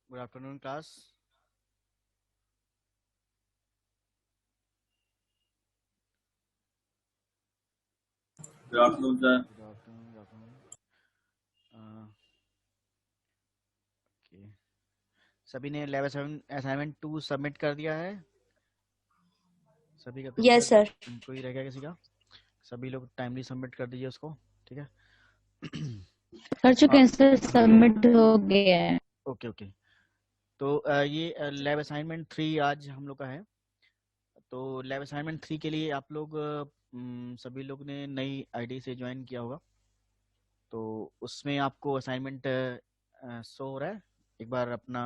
Good afternoon, class. Good afternoon, sir. Good afternoon. Good afternoon. Okay. सभी ने lab assignment 2 submit कर दिया है। सभी का कुछ यस सर। कोई रह गया किसी का? सभी लोग टाइमली सबमिट कर दीजिए उसको। ठीक है। कर चुके और हैं सर, सबमिट हो गया है। Okay okay. तो ये लैब असाइनमेंट 3 आज हम लोग का है। तो लैब असाइनमेंट 3 के लिए आप लोग सभी लोग ने नई आईडी से ज्वाइन किया होगा। तो उसमें आपको असाइनमेंट शो हो रहा है। एक बार अपना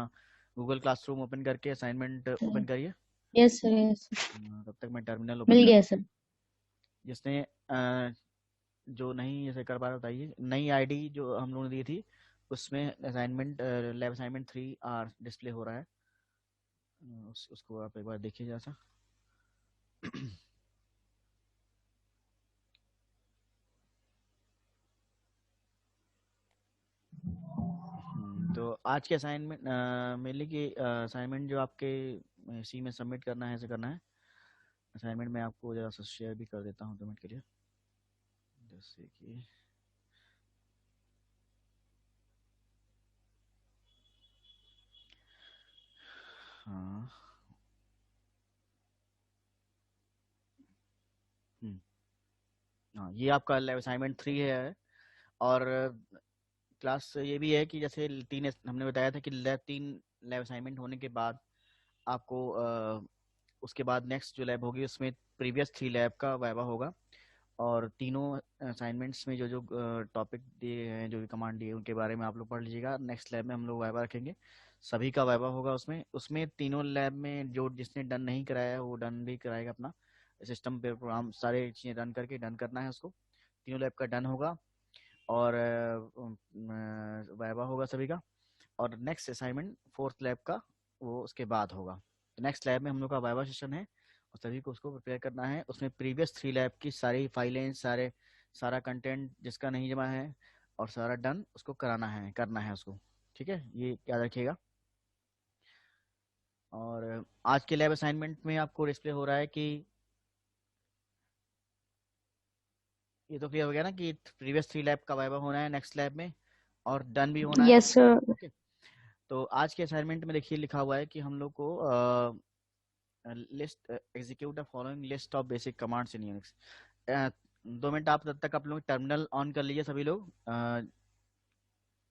गूगल क्लासरूम ओपन करके असाइनमेंट ओपन करिए। यस सर, यस तब तक मैं टर्मिनल ओपन मिल कर। गया सर। जिसने जो नहीं ऐसे कर पा रहा बताइए। नई आईडी जो हम लोगों ने दी थी उसमें assignment lab assignment 3 are display हो रहा है। उसको आप एक बार देखिए जैसा। तो आज के असाइनमेंट मेनली की असाइनमेंट जो आपके इसी में सबमिट करना है ऐसे करना है। असाइनमेंट मैं आपको जरा सा शेयर भी कर देता हूँ 2 मिनट के लिए। जैसे कि हाँ। हम्म, हाँ ये आपका लैब असाइनमेंट 3 है। और क्लास ये भी है कि जैसे 3 हमने बताया था कि 3 लैब असाइनमेंट होने के बाद आपको उसके बाद नेक्स्ट जो लैब होगी उसमें प्रीवियस 3 लैब का वाइवा होगा। और तीनों असाइनमेंट्स में जो जो टॉपिक दिए हैं जो भी कमांड दिए उनके बारे में आप लोग पढ़ लीजिएगा। नेक्स्ट लैब में हम लोग वाइवा रखेंगे। सभी का वाइवा होगा उसमें। उसमें तीनों लैब में जो जिसने डन नहीं कराया है वो डन भी कराएगा। अपना सिस्टम पे प्रोग्राम सारे चीज़ें रन करके डन करना है उसको। तीनों लैब का डन होगा। और वाइवा होगा सभी का। और नेक्स्ट असाइनमेंट 4th लैब का वो उसके बाद होगा। नेक्स्ट लैब में हम लोग का वाइवा सेशन है और सभी को उसको प्रिपेयर करना है। उसमें प्रीवियस 3 लैब की सारी फाइलें सारा कंटेंट जिसका नहीं जमा है और सारा डन उसको कराना है करना है उसको। ठीक है, ये याद रखिएगा। और आज के लैब असाइनमेंट में आपको डिस्प्ले हो रहा है कि ये तो क्लियर हो गया ना कि प्रीवियस 3 लैब का वाइवा होना है नेक्स्ट लैब में और डन भी होना है। Yes sir. ओके। तो आज के असाइनमेंट में देखिए लिखा हुआ है कि हम लोग को list execute the following list of basic commands in Unix. 2 minute आप तब तक आप लोग टर्मिनल ऑन कर लीजिए सभी लोग।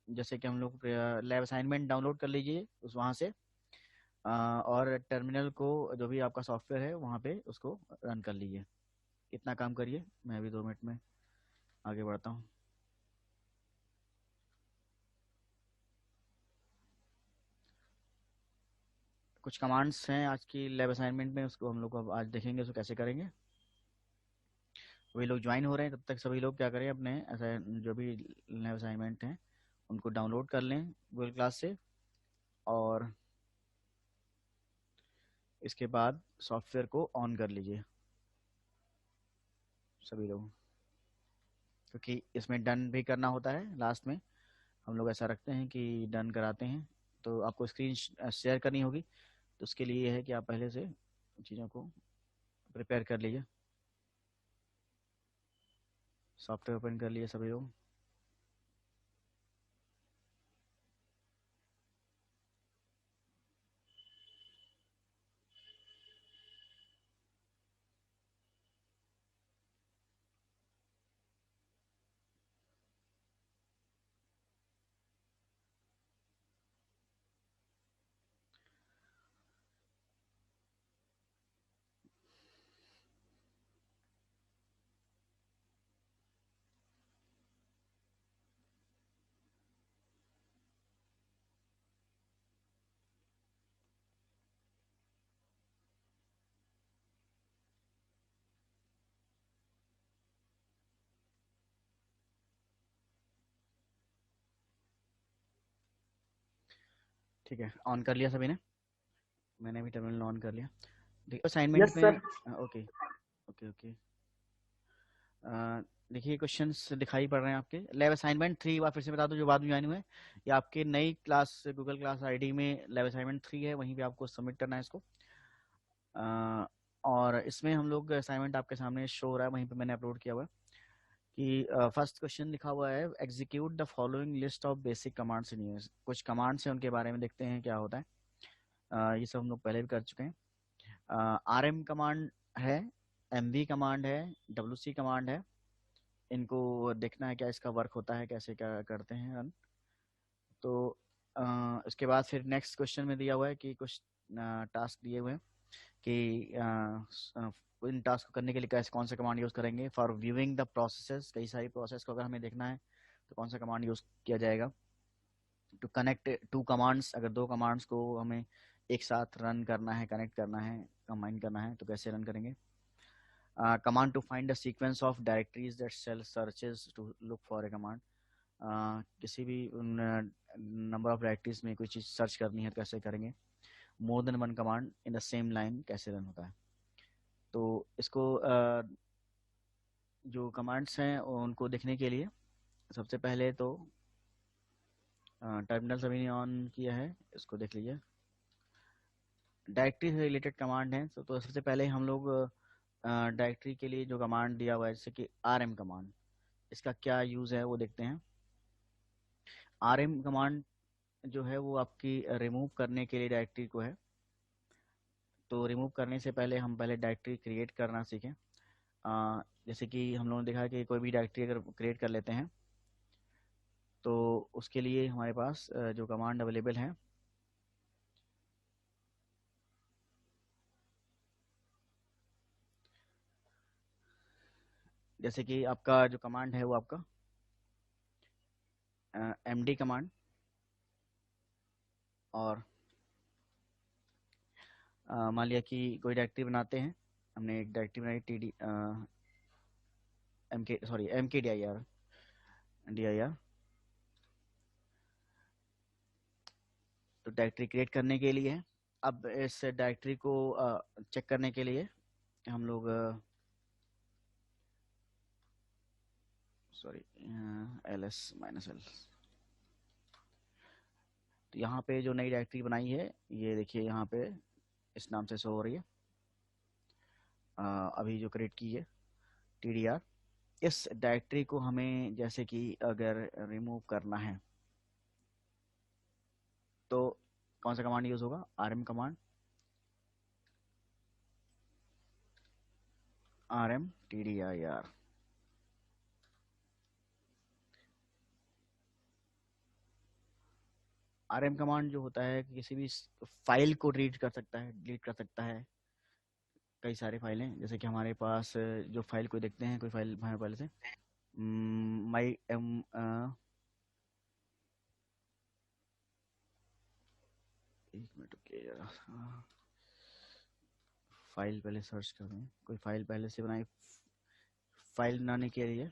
जैसे कि हम लोग लैब असाइनमेंट डाउनलोड कर लीजिए उस वहाँ से। और टर्मिनल को जो भी आपका सॉफ्टवेयर है वहाँ पे उसको रन कर लीजिए। इतना काम करिए, मैं अभी 2 मिनट में आगे बढ़ता हूँ। कुछ कमांड्स हैं आज की लैब असाइनमेंट में, उसको हम लोग अब आज देखेंगे उसको कैसे करेंगे। वही लोग ज्वाइन हो रहे हैं तब तक सभी लोग क्या करें अपने ऐसा जो भी लैब असाइनमेंट हैं उनको डाउनलोड कर लें गूगल क्लास से। और इसके बाद सॉफ्टवेयर को ऑन कर लीजिए सभी लोग, क्योंकि इसमें डन भी करना होता है लास्ट में। हम लोग ऐसा रखते हैं कि डन कराते हैं। तो आपको स्क्रीन शेयर करनी होगी। तो उसके लिए ये है कि आप पहले से चीज़ों को प्रिपेयर कर लीजिए। सॉफ्टवेयर ओपन कर लिए सभी लोग। ठीक है, ऑन कर लिया सभी ने। मैंने भी टर्मिनल ऑन कर लिया। देखिए असाइनमेंट यस में सर। Okay okay okay. देखिए क्वेश्चंस दिखाई पड़ रहे हैं आपके। लैब असाइनमेंट 3 बार फिर से बता दो जो बाद में ज्वाइन हुए, ये आपके नई क्लास गूगल क्लास आईडी में लैब असाइनमेंट 3 है, वहीं पे आपको सबमिट करना है इसको। और इसमें हम लोग असाइनमेंट आपके सामने शो हो रहा है, वहीं पे मैंने अपलोड किया हुआ है कि फर्स्ट क्वेश्चन लिखा हुआ है execute the following list of basic commands in US. कुछ कमांड्स हैं उनके बारे में देखते हैं क्या होता है। ये सब हम लोग पहले भी कर चुके हैं। RM कमांड है, MV कमांड है, WC कमांड है। इनको देखना है क्या इसका वर्क होता है, कैसे क्या करते हैं रन। तो इसके बाद फिर नेक्स्ट क्वेश्चन में दिया हुआ है कि कुछ टास्क दिए हुए हैं कि इन टास्क को करने के लिए कैसे कौन सा कमांड यूज़ करेंगे। फॉर व्यूइंग द प्रोसेसेस, कई सारी प्रोसेस को अगर हमें देखना है तो कौन सा कमांड यूज़ किया जाएगा। टू कनेक्ट टू कमांड्स, अगर दो कमांड्स को हमें एक साथ रन करना है, कनेक्ट करना है, कंबाइन करना है तो कैसे रन करेंगे। Command to find the sequence of directories that shell searches to look for a command. किसी भी नंबर ऑफ डायरेक्टरीज में कोई चीज़ सर्च करनी है तो कैसे करेंगे। More than one command in the same line कैसे रन होता है। तो इसको जो कमांड्स हैं उनको देखने के लिए सबसे पहले तो टर्मिनल सभी ने ऑन किया है, इसको देख लीजिए। डायरेक्टरी से रिलेटेड कमांड है तो सबसे पहले हम लोग डायरेक्टरी के लिए जो कमांड दिया हुआ है जैसे कि RM कमांड, इसका क्या यूज़ है वो देखते हैं। RM कमांड जो है वो आपकी रिमूव करने के लिए डायरेक्टरी को है। तो रिमूव करने से पहले हम पहले डायरेक्टरी क्रिएट करना सीखें। जैसे कि हम लोगों ने देखा कि कोई भी डायरेक्टरी अगर क्रिएट कर लेते हैं तो उसके लिए हमारे पास जो कमांड अवेलेबल है जैसे कि आपका जो कमांड है वो आपका MD कमांड, और मान लिया कि कोई डायरेक्टरी बनाते हैं, हमने एक डायरेक्टरी बनाई TD MKDIR तो डायरेक्टरी क्रिएट करने के लिए है। अब इस डायरेक्टरी को चेक करने के लिए हम लोग LS-L, तो यहाँ पे जो नई डायरेक्टरी बनाई है ये देखिए यहाँ पे इस नाम से शो हो रही है। अभी जो क्रिएट की है TDR, इस डायरेक्टरी को हमें जैसे कि अगर रिमूव करना है तो कौन सा कमांड यूज होगा। RM command, RM TDIR। RM command जो होता है कि किसी भी फाइल को रीड कर सकता है, डिलीट कर सकता है। कई सारे फाइलें जैसे कि हमारे पास जो फाइल को देखते हैं, कोई फाइल हमारे पहले से माई एम एक मिनट रुकिए जरा, फाइल पहले सर्च कर रहे हैं। कोई फाइल पहले से बनाई, फाइल बनाने के लिए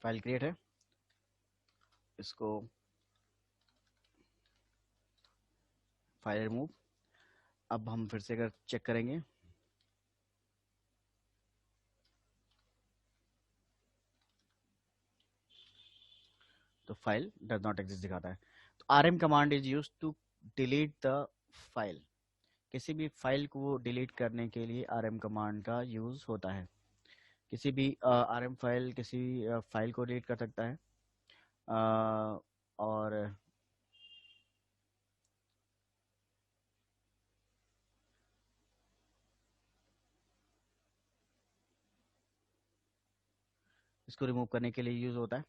फाइल क्रिएट है, इसको फाइल रिमूव। अब हम फिर से अगर चेक करेंगे तो फाइल डज नॉट एग्जिस्ट दिखाता है। तो RM command is use to delete the file. किसी भी फाइल को डिलीट करने के लिए RM कमांड का यूज होता है। किसी भी RM फाइल किसी फाइल को डिलीट कर सकता है। और इसको रिमूव करने के लिए यूज होता है।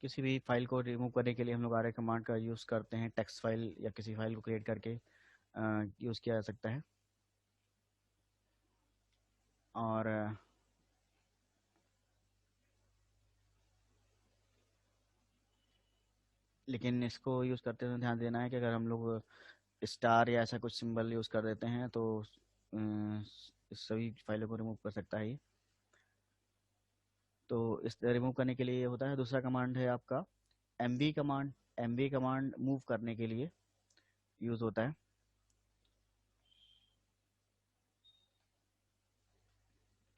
किसी भी फाइल को रिमूव करने के लिए हम लोग आर कमांड का यूज़ करते हैं। टेक्स्ट फाइल या किसी फाइल को क्रिएट करके यूज़ किया जा सकता है। और लेकिन इसको यूज़ करते समय ध्यान देना है कि अगर हम लोग स्टार या ऐसा कुछ सिंबल यूज़ कर देते हैं तो इस सभी फाइलों को रिमूव कर सकता है ये। तो इस रिमूव करने के लिए ये होता है। दूसरा कमांड है आपका MV command. MV command move करने के लिए यूज़ होता है।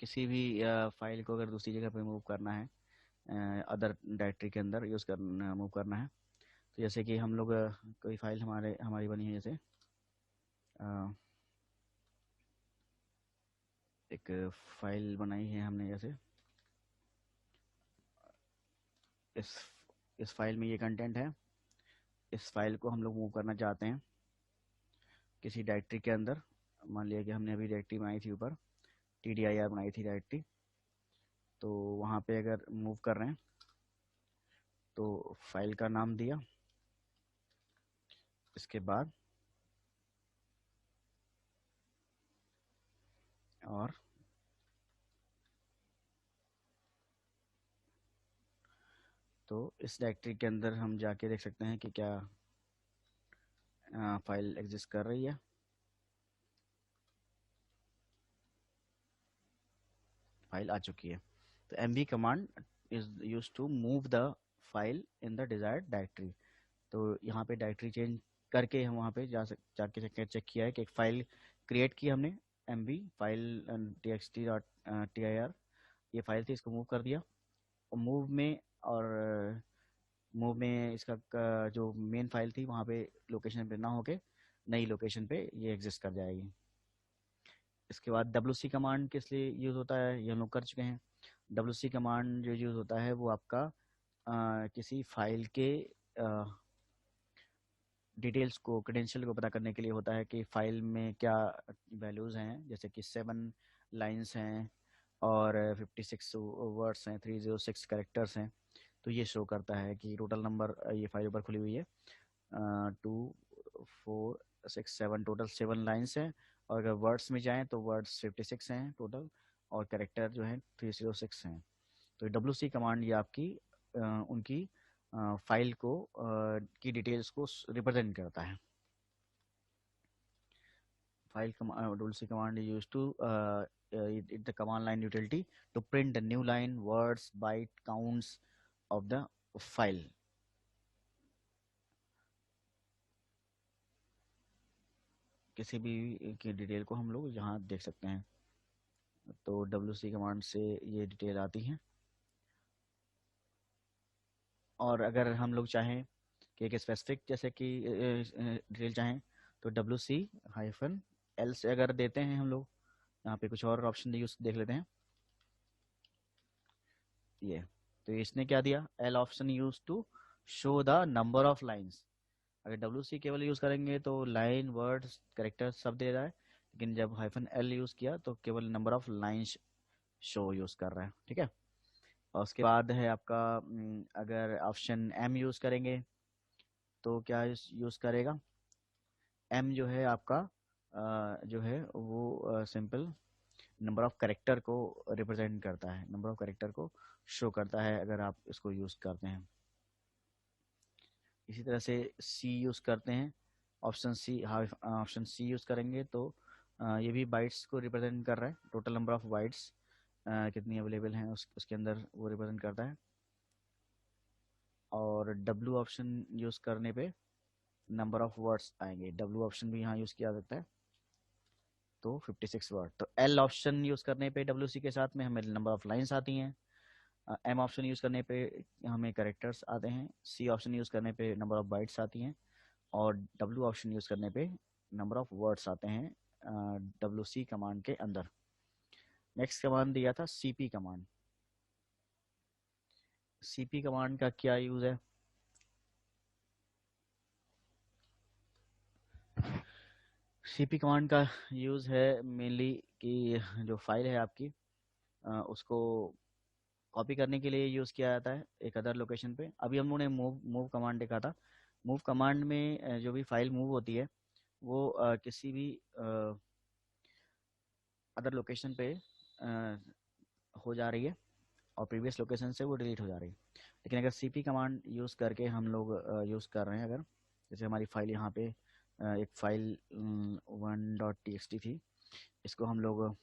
किसी भी फाइल को अगर दूसरी जगह पे मूव करना है, अदर डायरेक्टरी के अंदर यूज़ करना मूव करना है, तो जैसे कि हम लोग कोई फाइल हमारी बनी है, जैसे एक फाइल बनाई है हमने, जैसे इस इस फाइल में ये कंटेंट है। इस फाइल को हम लोग मूव करना चाहते हैं किसी डायरेक्टरी के अंदर। मान लिया कि हमने अभी डायरेक्टरी बनाई थी, ऊपर TDIR बनाई थी डायरेक्टरी, तो वहाँ पे अगर मूव कर रहे हैं तो फाइल का नाम दिया, इसके बाद और तो इस डायरेक्टरी के अंदर हम जाके देख सकते हैं कि क्या फाइल एग्जिस्ट कर रही है। फाइल आ चुकी है। तो MV command is use to move the file in the desired directory. तो यहाँ पे डायरेक्टरी चेंज करके हम वहाँ पे जाके चेक किया है कि एक फ़ाइल क्रिएट की हमने, MV फाइल txt.tir, ये फाइल थी, इसको मूव कर दिया। और मूव में इसका जो मेन फाइल थी वहाँ पे लोकेशन पे ना होके नई लोकेशन पे ये एग्जिस्ट कर जाएगी। इसके बाद WC कमांड किस लिए यूज़ होता है ये हम लोग कर चुके हैं। WC कमांड जो यूज़ होता है वो आपका किसी फाइल के डिटेल्स को, क्रेडेंशियल को पता करने के लिए होता है कि फ़ाइल में क्या वैल्यूज़ हैं। जैसे कि 7 लाइंस हैं और 56 वर्ड्स हैं, 306 कैरेक्टर्स हैं। तो ये शो करता है कि टोटल नंबर, ये फाइल ऊपर खुली हुई है, 2 4 6 7, टोटल 7 लाइंस हैं। और अगर वर्ड्स में जाएँ तो वर्ड्स 56 हैं टोटल, और कैरेक्टर जो हैं 306 हैं। तो WC कमांड ये आपकी उनकी फाइल को की डिटेल्स को रिप्रेजेंट करता है। File WC command is used to the command line utility to print the new line, words, byte counts of the file. किसी भी की डिटेल को हम लोग यहाँ देख सकते हैं। तो WC कमांड से ये डिटेल आती हैं। और अगर हम लोग चाहें कि एक स्पेसिफिक जैसे कि डिटेल चाहें तो WC-L से अगर देते हैं हम लोग, यहाँ पे कुछ और ऑप्शन यूज देख लेते हैं। ये तो इसने क्या दिया, L option use to show the number of lines. अगर WC केवल यूज करेंगे तो लाइन, वर्ड्स, कैरेक्टर सब दे रहा है, लेकिन जब -L यूज किया तो केवल number of lines show use कर रहा है। ठीक है। और उसके बाद है आपका अगर ऑप्शन M यूज करेंगे तो क्या यूज करेगा। M जो है आपका जो है वो सिंपल नंबर ऑफ कैरेक्टर को रिप्रेजेंट करता है, नंबर ऑफ कैरेक्टर को शो करता है अगर आप इसको यूज करते हैं। इसी तरह से C यूज करते हैं, ऑप्शन C यूज करेंगे तो ये भी बाइट्स को रिप्रेजेंट कर रहा है। टोटल नंबर ऑफ बाइट्स कितनी अवेलेबल हैं उसके अंदर वो रिप्रेजेंट करता है। और W ऑप्शन यूज करने पे नंबर ऑफ वर्ड्स आएंगे। W ऑप्शन भी यहाँ यूज किया जाता है, तो 56 वर्ड। तो L ऑप्शन यूज करने पे WC के साथ में हमें नंबर ऑफ लाइंस आती हैं। M ऑप्शन यूज करने पे हमें कैरेक्टर्स आते हैं। C ऑप्शन यूज करने पे नंबर ऑफ बाइट्स आती हैं। और W ऑप्शन यूज करने पे नंबर ऑफ वर्ड्स आते हैं WC कमांड के अंदर। नेक्स्ट कमांड दिया था CP कमांड। CP कमांड का क्या यूज है। CP कमांड का यूज है मेनली कि जो फाइल है आपकी उसको कॉपी करने के लिए यूज़ किया जाता है एक अदर लोकेशन पे। अभी हम लोगों ने मूव कमांड देखा था। मूव कमांड में जो भी फाइल मूव होती है वो किसी भी अदर लोकेशन पे हो जा रही है और प्रीवियस लोकेशन से वो डिलीट हो जा रही है। लेकिन अगर सीपी कमांड यूज़ करके हम लोग यूज़ कर रहे हैं, अगर जैसे हमारी फाइल यहाँ पे एक फाइल 1.txt थी, इसको हम लोग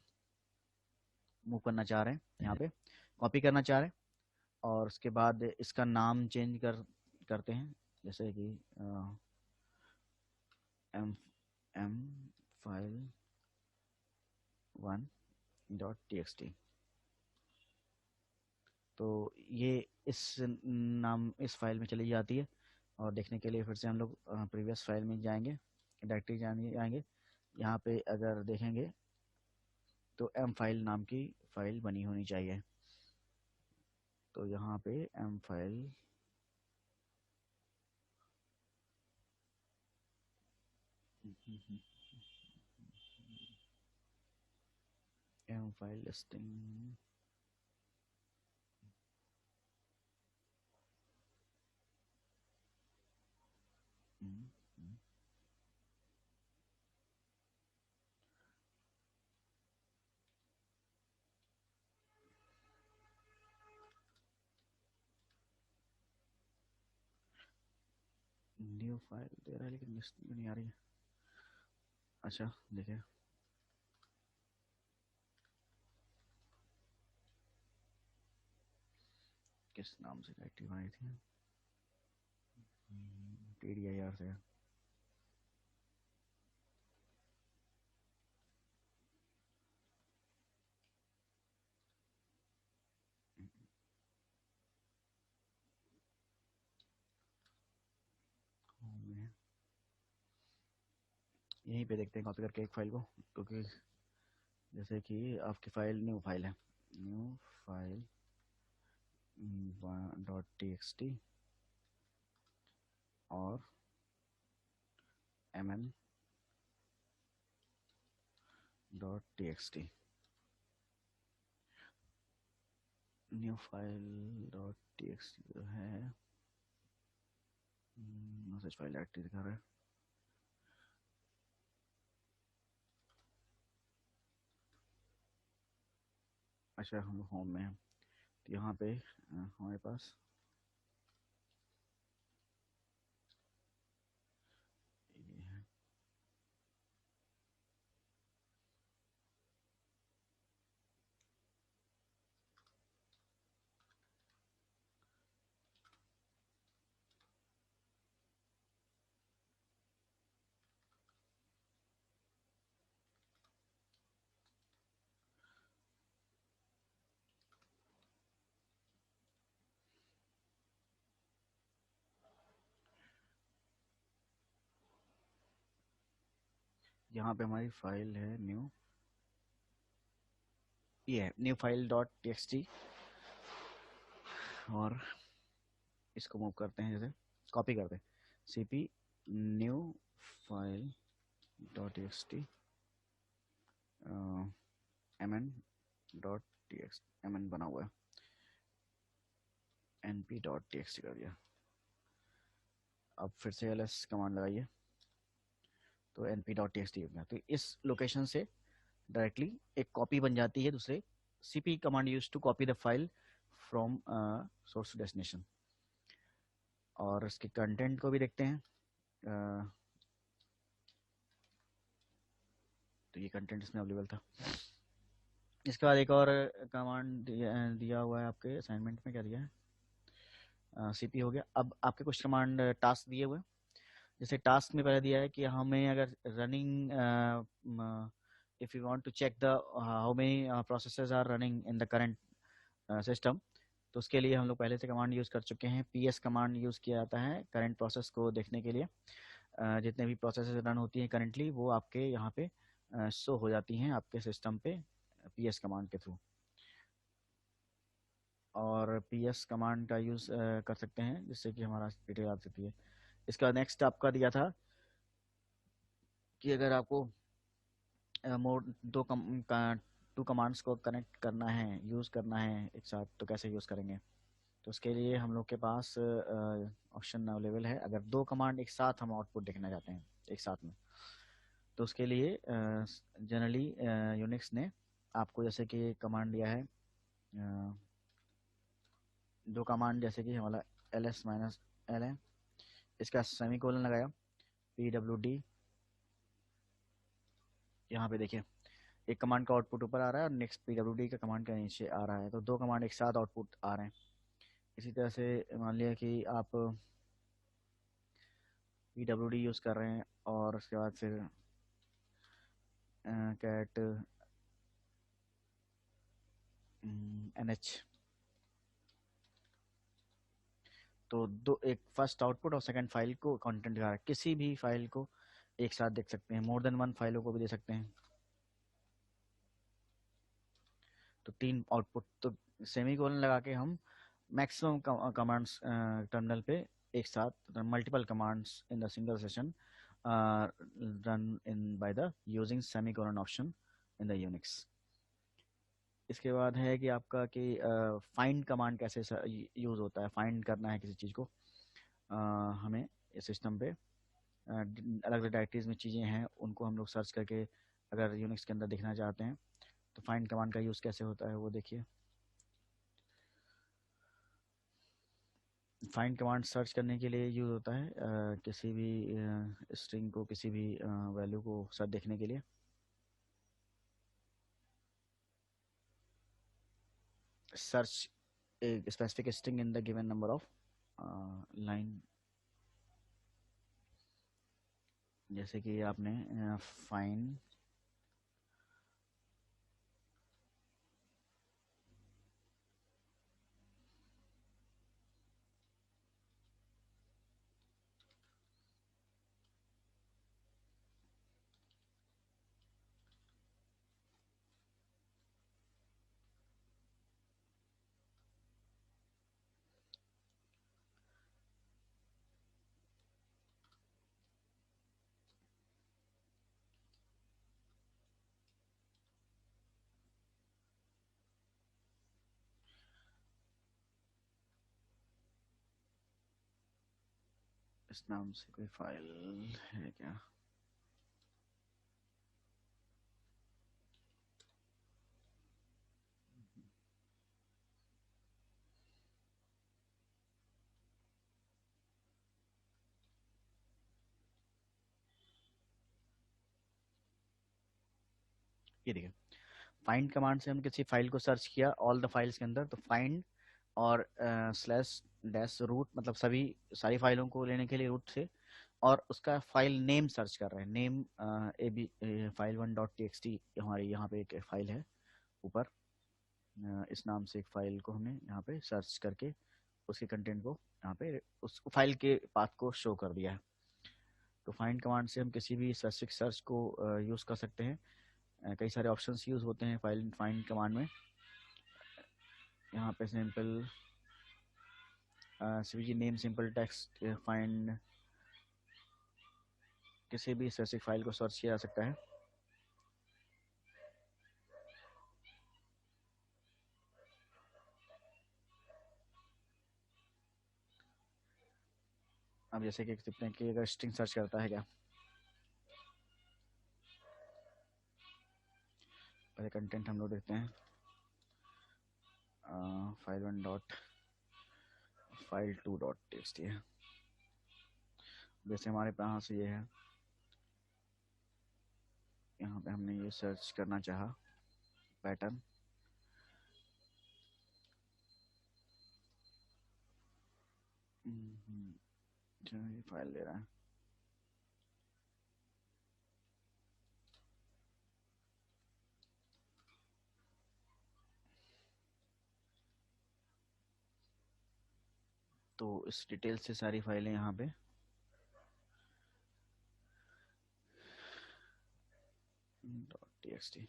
मूव करना चाह रहे हैं, यहाँ पे कॉपी करना चाह रहे हैं और उसके बाद इसका नाम चेंज करते हैं, जैसे कि एम एम फाइल 1.txt। तो ये इस फाइल में चली जाती है और देखने के लिए फिर से हम लोग प्रीवियस फाइल में जाएंगे, डायरेक्टरी जाएंगे। यहाँ पे अगर देखेंगे तो एम फाइल नाम की फाइल बनी होनी चाहिए। तो यहाँ पे M file listing new file दे रहा है लेकिन लिस्ट में नहीं आ रही है। अच्छा देखिए, किस नाम से डायरेक्टरी बनाई थी, TDIR से। यहीं पे देखते हैं कॉपी करके एक फाइल को, क्योंकि जैसे कि आपकी फाइल न्यू फाइल है, न्यू फाइल .txt और mm.txt। न्यू फाइल .txt जो है मैसेज फाइल डायरेक्टरी दिखा रहा है। अच्छा हम होम में हैं, तो यहाँ पे हमारे पास ये है। यहाँ पे हमारी फाइल है न्यू, ये है न्यू फाइल .txt और इसको मूव करते हैं, जैसे कॉपी करते हैं cp new file .txt mn बना हुआ है, np.txt कर दिया। अब फिर से ls कमांड लगाइए तो np.txt हो गया। तो इस लोकेशन से डायरेक्टली एक कॉपी बन जाती है दूसरे। cp command use to copy the file from source to destination. और इसके कंटेंट को भी देखते हैं। तो ये कंटेंट इसमें अवेलेबल था। इसके बाद एक और कमांड दिया हुआ है आपके असाइनमेंट में, क्या दिया है, cp हो गया। अब आपके कुछ कमांड टास्क दिए हुए हैं। जैसे टास्क में पहले दिया है कि हमें अगर running if you want to check the how many processes are running in the current system, तो उसके लिए हम लोग पहले से कमांड यूज़ कर चुके हैं। ps कमांड यूज़ किया जाता है करंट प्रोसेस को देखने के लिए। जितने भी प्रोसेसेस रन होती हैं करंटली वो आपके यहाँ पे शो हो जाती हैं आपके सिस्टम पे ps कमांड के थ्रू। और ps कमांड का यूज़ कर सकते हैं जिससे कि हमारा डिटेल आ सकती है। इसका नेक्स्ट आपका दिया था कि अगर आपको मोड दो टू कमांड्स को कनेक्ट करना है, यूज़ करना है एक साथ, तो कैसे यूज़ करेंगे? तो उसके लिए हम लोग के पास ऑप्शन अवेलेबल है। अगर दो कमांड एक साथ हम आउटपुट देखना चाहते हैं एक साथ में, तो उसके लिए जनरली यूनिक्स ने आपको जैसे कि कमांड दिया है, दो कमांड जैसे कि हमारा ls-l है, इसका सेमीकोलन लगाया, pwd, यहाँ पे देखिए एक कमांड का आउटपुट ऊपर आ रहा है और नेक्स्ट pwd का कमांड का नीचे आ रहा है, तो दो कमांड एक साथ आउटपुट आ रहे हैं। इसी तरह से मान लिया कि आप pwd यूज़ कर रहे हैं और उसके बाद फिर कैट nh, तो दो, एक फर्स्ट आउटपुट और सेकंड फाइल को कंटेंट दिखा रहा है। किसी भी फाइल को एक साथ देख सकते हैं, मोर देन वन फाइलों को भी दे सकते हैं। तो तीन आउटपुट, तो सेमीकोलन लगा के हम मैक्सिमम कमांड्स टर्मिनल पे एक साथ, multiple commands in the single session run in by the using semicolon option in the Unix. इसके बाद है कि आपका कि फाइंड कमांड कैसे यूज़ होता है। फाइंड करना है किसी चीज़ को, हमें इस सिस्टम पे अलग अलग डायरेक्टरीज में चीज़ें हैं, उनको हम लोग सर्च करके अगर यूनिक्स के अंदर देखना चाहते हैं तो फाइंड कमांड का यूज़ कैसे होता है वो देखिए। फाइंड कमांड सर्च करने के लिए यूज़ होता है किसी भी स्ट्रिंग को, किसी भी वैल्यू को सर्च देखने के लिए। Search a specific string in the given number of line, जैसे कि आपने फाइंड इस नाम से कोई फाइल है क्या? ये देखिए, फाइंड कमांड से हम किसी फाइल को सर्च किया ऑल द फाइल्स के अंदर, तो फाइंड और स्लैश डैश रूट, मतलब सभी सारी फाइलों को लेने के लिए रूट से, और उसका फाइल नेम सर्च कर रहे हैं। Name A B file one dot T X T, हमारी यहाँ पे एक फाइल है ऊपर, इस नाम से एक फाइल को हमने यहाँ पे सर्च करके उसके कंटेंट को यहाँ पे उस फाइल के पाथ को शो कर दिया है। तो फाइंड कमांड से हम किसी भी स्पेसिफिक सर्च को यूज़ कर सकते हैं। कई सारे ऑप्शंस यूज़ होते हैं फाइल फाइंड कमांड में। यहाँ पे simple CVG name simple text find, किसी भी स्पेसिफिक फाइल को सर्च किया जा सकता है। अब जैसे कि देखते हैं कि अगर स्ट्रिंग सर्च करता है क्या, पहले कंटेंट हम लोग देखते हैं। File one dot file to dot text है, जैसे हमारे पास ये है, यहाँ पे हमने ये सर्च करना चाहा पैटर्न, ये फाइल ले रहा है। तो इस डिटेल से सारी फाइलें यहाँ पे .txt,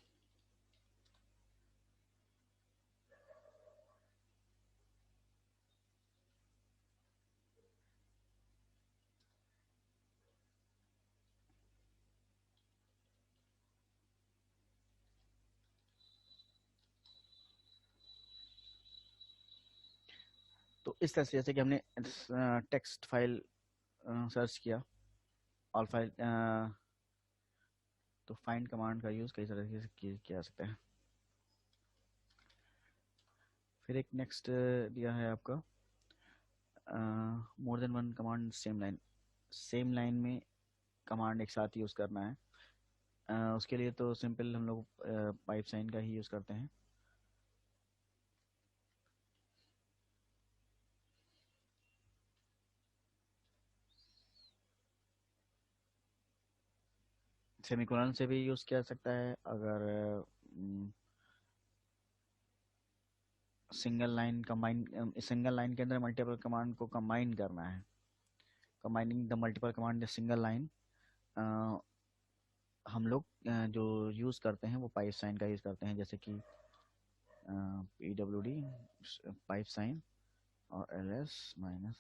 तो इस तरह से जैसे कि हमने टेक्स्ट फाइल सर्च किया, ऑल फाइल, तो फाइंड कमांड का यूज़ कई तरीके से किया जा सकता है। फिर एक नेक्स्ट दिया है आपका more than one command same line में कमांड एक साथ यूज़ करना है। उसके लिए तो सिंपल हम लोग पाइप साइन का ही यूज़ करते हैं। सेमीकोलन से भी यूज़ किया जा सकता है अगर सिंगल लाइन के अंदर मल्टीपल कमांड को कंबाइन करना है। Combining the multiple command the single line हम लोग जो यूज़ करते हैं वो पाइप साइन का यूज़ करते हैं, जैसे कि PWD पाइप साइन और LS -L।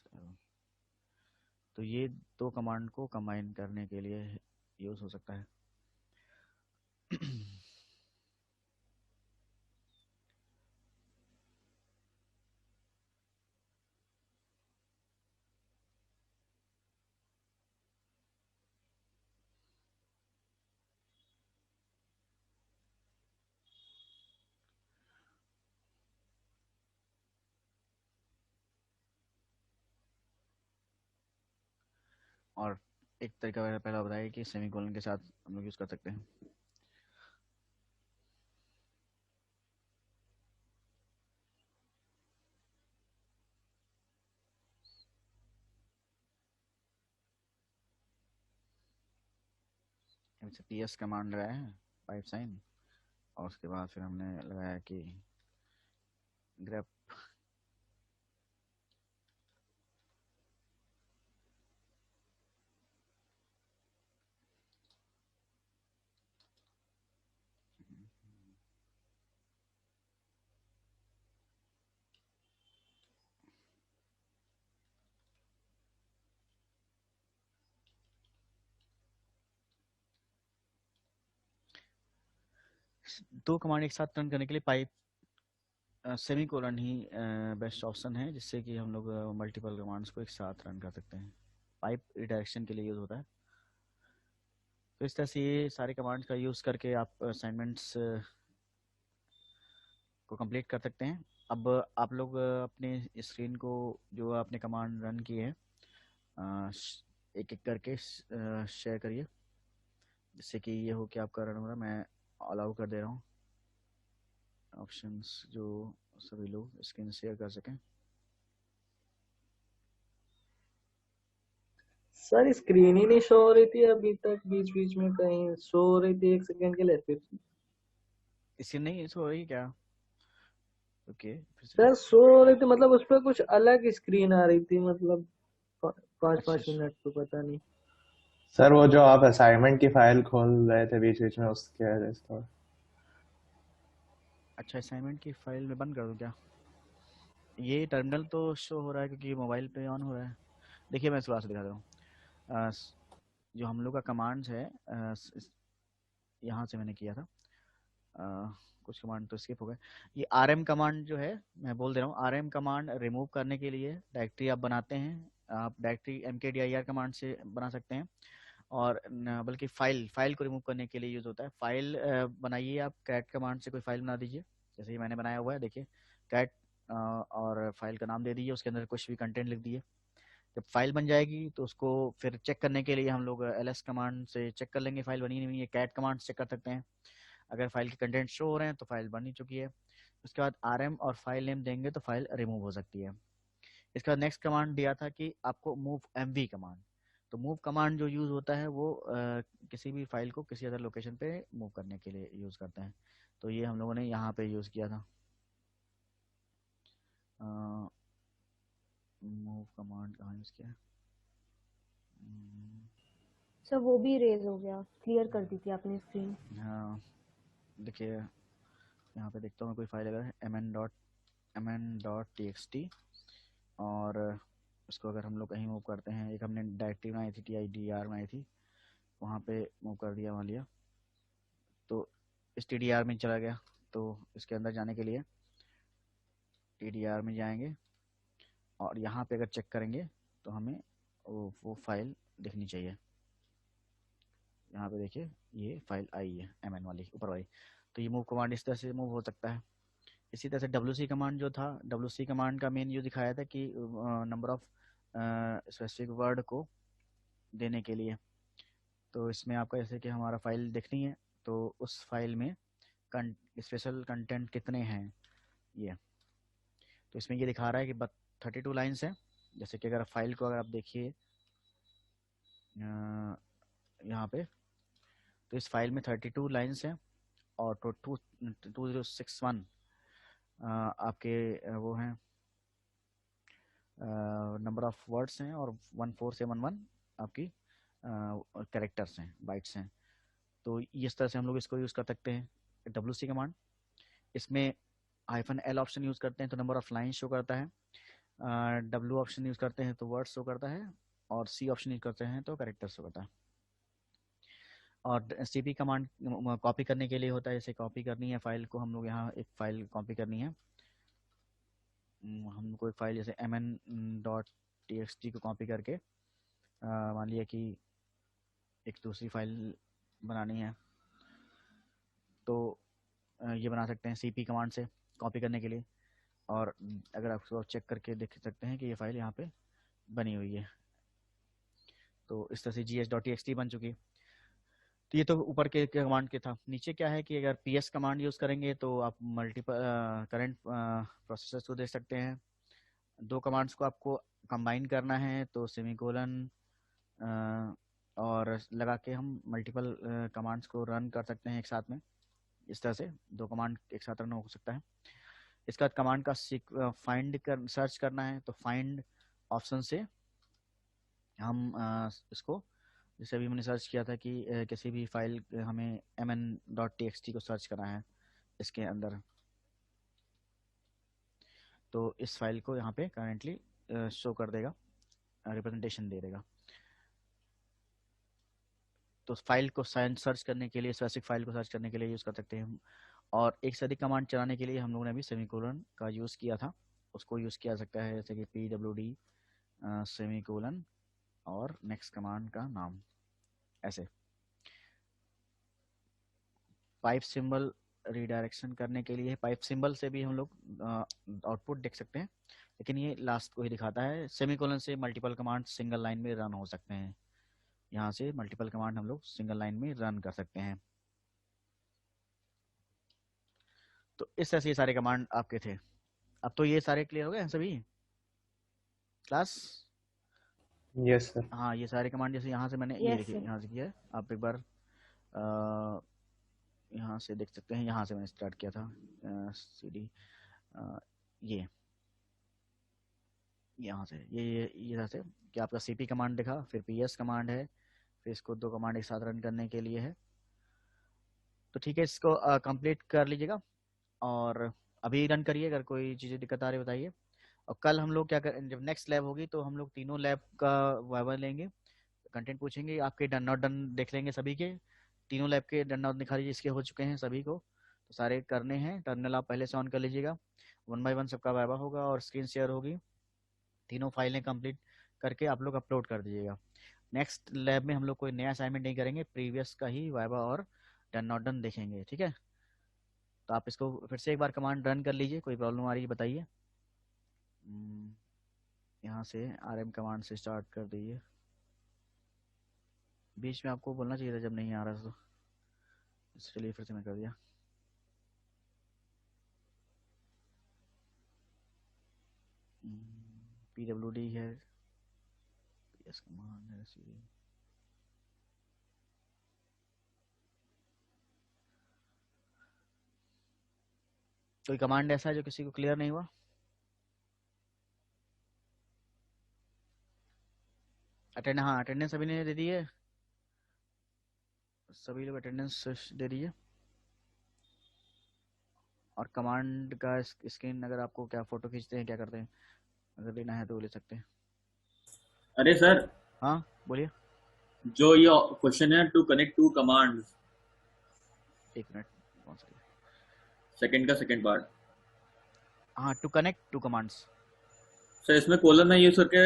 तो ये दो कमांड को कंबाइन करने के लिए यूज़ हो सकता है। और एक तरीका मैंने पहला बताया कि सेमीकोलन के साथ हम लोग यूज़ कर सकते हैं। जैसे PS कमांड लगाया है पाइप साइन, और उसके बाद फिर हमने लगाया कि ग्रेप। दो कमांड एक साथ रन करने के लिए पाइप सेमीकोलन ही बेस्ट ऑप्शन है, जिससे कि हम लोग मल्टीपल कमांड्स को एक साथ रन कर सकते हैं। पाइप रिडायरेक्शन के लिए यूज़ होता है। तो इस तरह से ये सारे कमांड्स का यूज़ करके आप असाइनमेंट्स को कंप्लीट कर सकते हैं। अब आप लोग अपने स्क्रीन को जो आपने कमांड रन किए हैं एक एक करके शेयर करिए, जिससे कि ये हो कि आपका रन हो रहा है। मैं अलाउ कर दे रहा हूँ ऑप्शंस जो सभी लोग स्क्रीन शेयर कर सकें। सर स्क्रीन ही नहीं शो हो रही थी अभी तक, बीच बीच में कहीं शो हो रही थी 1 सेकंड के लिए, फिर इससे नहीं शो हो रही क्या? ओके, फिर से सर शो हो रही थी, मतलब उस पर कुछ अलग स्क्रीन आ रही थी, मतलब 5 अच्छा 5 मिनट तो पता नहीं। सर वो जो आप असाइनमेंट की फाइल खोल रहे थे बीच बीच में, उसके वजह से तो। अच्छा, असाइनमेंट की फाइल में बंद कर दूं क्या? ये टर्मिनल तो शो हो रहा है क्योंकि मोबाइल पे ऑन हो रहा है। देखिए मैं थोड़ा सा दिखा रहा हूँ। जो हम लोग का कमांड्स है यहाँ से मैंने किया था। कुछ कमांड तो स्किप हो गए। ये RM कमांड जो है, मैं बोल दे रहा हूँ, RM कमांड रिमूव करने के लिए डायरेक्टरी आप बनाते हैं, आप डायरेक्टरी mkdir कमांड से बना सकते हैं। और बल्कि फाइल को रिमूव करने के लिए यूज़ होता है। फाइल बनाइए आप कैट कमांड से, कोई फाइल बना दीजिए, जैसे कि मैंने बनाया हुआ है, देखिए कैट, और फाइल का नाम दे दीजिए, उसके अंदर कुछ भी कंटेंट लिख दिए। जब फाइल बन जाएगी तो उसको फिर चेक करने के लिए हम लोग LS कमांड से चेक कर लेंगे फाइल बनी नहीं बनी है। कैट कमांड से चेक कर सकते हैं, अगर फाइल के कंटेंट शो हो रहे हैं तो फाइल बन ही चुकी है। उसके बाद RM और फाइल नेम देंगे तो फाइल रिमूव हो सकती है। इसका बाद नेक्स्ट कमांड दिया था कि आपको मूव MV कमांड। तो मूव कमांड जो यूज़ होता है वो किसी भी फाइल को किसी अदर लोकेशन पे मूव करने के लिए यूज़ करते हैं। तो ये हम लोगों ने यहाँ पे यूज़ किया था। मूव कमांड कहाँ यूज़ किया? सर वो भी रेज हो गया, क्लियर कर दी थी आपने स्क्रीन। हाँ देखिए यहाँ पे देखता हूँ कोई फाइल अगर mn.txt, और उसको अगर हम लोग कहीं मूव करते हैं, एक हमने डायरेक्टरी बनाई थी TIDR बनाई थी, वहाँ पे मूव कर दिया, वहाँ लिया तो इस TDR में चला गया। तो इसके अंदर जाने के लिए TDR में जाएंगे और यहाँ पे अगर चेक करेंगे तो हमें वो फाइल दिखनी चाहिए। यहाँ पे देखिए ये फाइल आई है mn वाली ऊपर वाली। तो ये मूव कमांड इस तरह से मूव हो सकता है। इसी तरह से WC कमांड जो था, WC कमांड का मेन यूज दिखाया था कि नंबर ऑफ स्पेसिफिक वर्ड को देने के लिए। तो इसमें आपका जैसे कि हमारा फाइल देखनी है तो उस फाइल में स्पेशल कंटेंट कितने हैं ये, तो इसमें ये दिखा रहा है कि 32 लाइन्स हैं। जैसे कि अगर फाइल को अगर आप देखिए यहाँ पे, तो इस फाइल में 32 लाइन्स हैं और 2061 आपके वो हैं नंबर ऑफ वर्ड्स हैं और 1471 आपकी कैरेक्टर्स हैं, बाइट्स हैं। तो इस तरह से हम लोग इसको यूज़ कर सकते हैं WC कमांड। इसमें -L ऑप्शन यूज़ करते हैं तो नंबर ऑफ लाइन शो करता है, W ऑप्शन यूज़ करते हैं तो वर्ड शो करता है, और C ऑप्शन यूज़ करते हैं तो कैरेक्टर शो करता है। और CP कमांड कॉपी करने के लिए होता है। जैसे कॉपी करनी है फाइल को, हम लोग यहाँ एक फाइल कॉपी करनी है, हमको एक फाइल जैसे mn.txt को कॉपी करके मान लिया कि एक दूसरी फाइल बनानी है, तो ये बना सकते हैं CP कमांड से कॉपी करने के लिए। और अगर आप उसको चेक करके देख सकते हैं कि ये फाइल यहाँ पे बनी हुई है। तो इस तरह से gs.txt बन चुकी है। तो ये तो ऊपर के कमांड के था। नीचे क्या है कि अगर PS कमांड यूज़ करेंगे तो आप मल्टीपल करंट प्रोसेसर्स को देख सकते हैं। दो कमांड्स को आपको कंबाइन करना है तो सेमीकोलन और लगा के हम मल्टीपल कमांड्स को रन कर सकते हैं एक साथ में। इस तरह से दो कमांड एक साथ रन हो सकता है। इसका कमांड का सर्च करना है तो फाइंड ऑप्शन से हम इसको, जैसे अभी मैंने सर्च किया था कि किसी भी फाइल हमें mn.txt को सर्च करना है इसके अंदर, तो इस फाइल को यहाँ पे करेंटली शो कर देगा, रिप्रेजेंटेशन दे देगा। तो फाइल को सर्च करने के लिए, स्पेसिफिक फाइल को सर्च करने के लिए यूज़ कर सकते हैं हम। और एक से अधिक कमांड चलाने के लिए हम लोगों ने अभी सेमीकोलन का यूज़ किया था, उसको यूज़ किया सकता है, जैसे कि pwd सेमीकोलन और नेक्स्ट कमांड का नाम ऐसे। पाइप सिंबल रीडायरेक्शन करने के लिए पाइप सिंबल से भी हम लोग आउटपुट देख सकते हैं, लेकिन ये लास्ट को ही दिखाता है। सेमीकोलन से मल्टीपल कमांड सिंगल लाइन में रन हो सकते हैं। यहाँ से मल्टीपल कमांड हम लोग सिंगल लाइन में रन कर सकते हैं। तो इस तरह से ये सारे कमांड आपके थे। अब तो ये सारे क्लियर हो गए सभी क्लास? Yes sir. हाँ, ये सारे कमांड जैसे यहाँ से मैंने ये Yes, देखिए sir. यहाँ से किया है। आप एक बार यहाँ से देख सकते हैं, यहाँ से मैंने स्टार्ट किया था CD ये यहाँ से ये यहाँ से कि आपका CP कमांड दिखा, फिर PS कमांड है, फिर इसको दो कमांड एक साथ रन करने के लिए है। तो ठीक है, इसको कंप्लीट कर लीजिएगा और अभी रन करिए। अगर कोई चीज़ें दिक्कत आ रही बताइए। और कल हम लोग क्या करें, जब नेक्स्ट लैब होगी तो हम लोग तीनों लैब का वाइवा लेंगे, कंटेंट पूछेंगे, आपके डन नॉट डन देख लेंगे सभी के। तीनों लैब के डन नॉट दिखा दीजिए, इसके हो चुके हैं सभी को, तो सारे करने हैं। टर्मिनल आप पहले से ऑन कर लीजिएगा। 1 बाय 1 सबका वाइवा होगा और स्क्रीन शेयर होगी। तीनों फाइलें कंप्लीट करके आप लोग अपलोड कर दीजिएगा। नेक्स्ट लैब में हम लोग कोई नया असाइनमेंट नहीं करेंगे, प्रीवियस का ही वाइवा और डन नॉट डन देखेंगे, ठीक है? तो आप इसको फिर से एक बार कमांड रन कर लीजिए। कोई प्रॉब्लम आ रही है बताइए। यहाँ से RM कमांड से स्टार्ट कर दीजिए। बीच में आपको बोलना चाहिए था जब नहीं आ रहा तो, इसलिए फिर से मैं कर दिया। PWD है, PS कमांड है, CD। कोई कमांड ऐसा है जो किसी को क्लियर नहीं हुआ? हाँ, अटेंडेंस सभी ने दे दी है, सभी लोग अटेंडेंस दे दीजिए। और कमांड का स्क्रीन अगर आपको क्या फोटो खींचते हैं, क्या करते हैं, अगर लेना है तो ले सकते हैं। अरे सर, हाँ बोलिए। जो ये क्वेश्चन है टू कनेक्ट टू कमांड्स, एक मिनट, कौन सा? सेकंड का सेकंड पार्ट। हाँ, to connect two commands. Sir इसमें कोलन ना यूज करके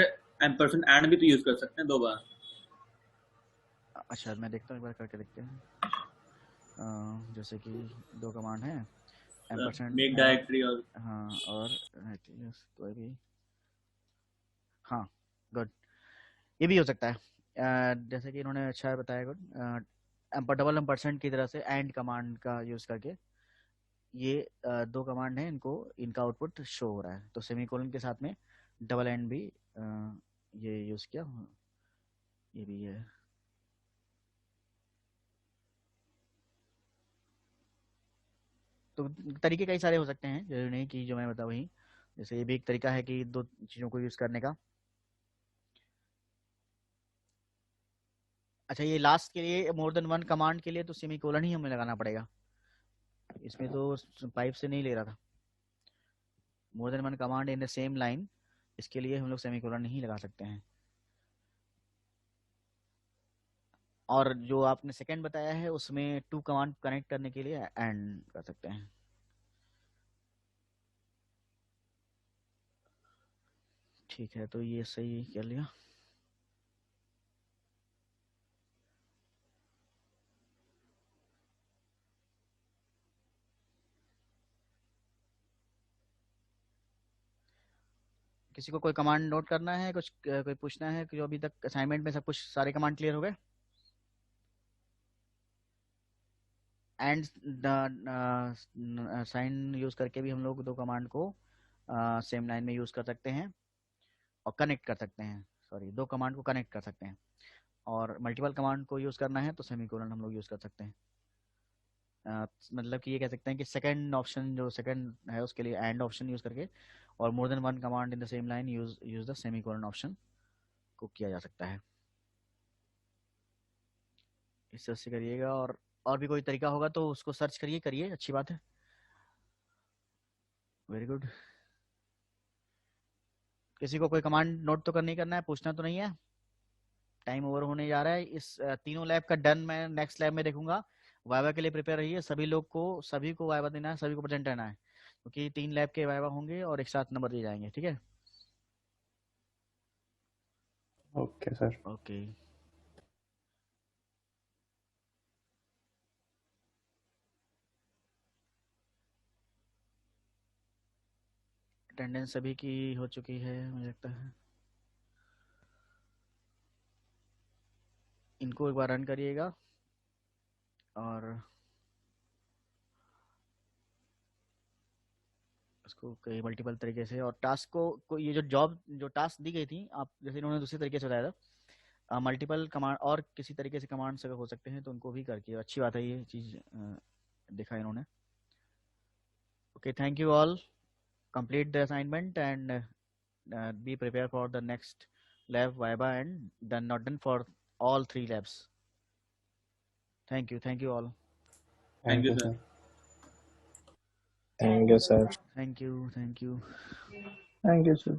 एम्परसेंड एंड भी तो यूज कर सकते हैं 2 बार। अच्छा मैं देखता हूँ, एक बार करके देखते हैं। जैसे कि 2 कमांड हैं, एम्परसेंड मेक डायरेक्टरी और हाँ, और कोई भी, हाँ गुड, ये भी हो सकता है। जैसे कि इन्होंने अच्छा बताया, गुड। डबल एम्परसेंड की तरह से एंड कमांड का यूज करके ये 2 कमांड है, इनका आउटपुट शो हो रहा है, तो सेमीकोलन के साथ में डबल एंड भी ये यूज किया, ये भी है। तो तरीके कई सारे हो सकते हैं, जरूरी नहीं कि जो मैं बता वही। जैसे ये भी एक तरीका है कि 2 चीज़ों को यूज करने का। अच्छा, ये लास्ट के लिए मोर देन 1 कमांड के लिए तो सेमीकोलन ही हमें लगाना पड़ेगा, इसमें तो पाइप से नहीं ले रहा था। More than 1 command in the same line, इसके लिए हम लोग सेमीकोलन नहीं लगा सकते हैं। और जो आपने सेकंड बताया है उसमें 2 कमांड कनेक्ट करने के लिए एंड कर सकते हैं। ठीक है, तो ये सही कर लिया। किसी को कोई कमांड नोट करना है, कुछ कोई पूछना है कि जो अभी तक असाइनमेंट में सब कुछ सारे कमांड क्लियर हो गए? एंड साइन यूज करके भी हम लोग 2 कमांड को सेम लाइन में यूज कर सकते हैं और कनेक्ट कर सकते हैं। सॉरी, 2 कमांड को कनेक्ट कर सकते हैं। और मल्टीपल कमांड को यूज करना है तो सेमीकोलन हम लोग यूज कर सकते हैं। मतलब कि ये कह सकते हैं कि सेकंड ऑप्शन, जो सेकंड है उसके लिए एंड ऑप्शन यूज करके, और more than 1 command in the same line use the semicolon option को किया जा सकता है। इस तरह से करिएगा, और भी कोई तरीका होगा तो उसको सर्च करिए, अच्छी बात है। Very good. किसी को कोई कमांड नोट तो नहीं करना है, पूछना तो नहीं है? टाइम ओवर होने जा रहा है। इस तीनों लैब का डन मैं नेक्स्ट लैब में देखूंगा। वाइवा के लिए प्रिपेयर रहिए, सभी को वाइवा देना है, सभी को प्रेजेंट रहना है, क्योंकि 3 लैब के वाइवा होंगे और एक साथ नंबर दिए जाएंगे। ठीक है, ओके सर। ओके। अटेंडेंस सभी की हो चुकी है मुझे लगता है। इनको एक बार रन करिएगा और उसको कई मल्टीपल तरीके से, और टास्क को ये जो टास्क दी गई थी, आप जैसे इन्होंने दूसरे तरीके से बताया था, मल्टीपल कमांड और किसी तरीके से कमांड्स अगर हो सकते हैं तो उनको भी करके, अच्छी बात है ये चीज़ देखा इन्होंने। Okay, thank you all. Complete the assignment and be prepared for the next lab viva and not done for all 3 labs. Thank you all. Thank you thank you sir. Sir. Thank you sir. Thank you. Thank you sir.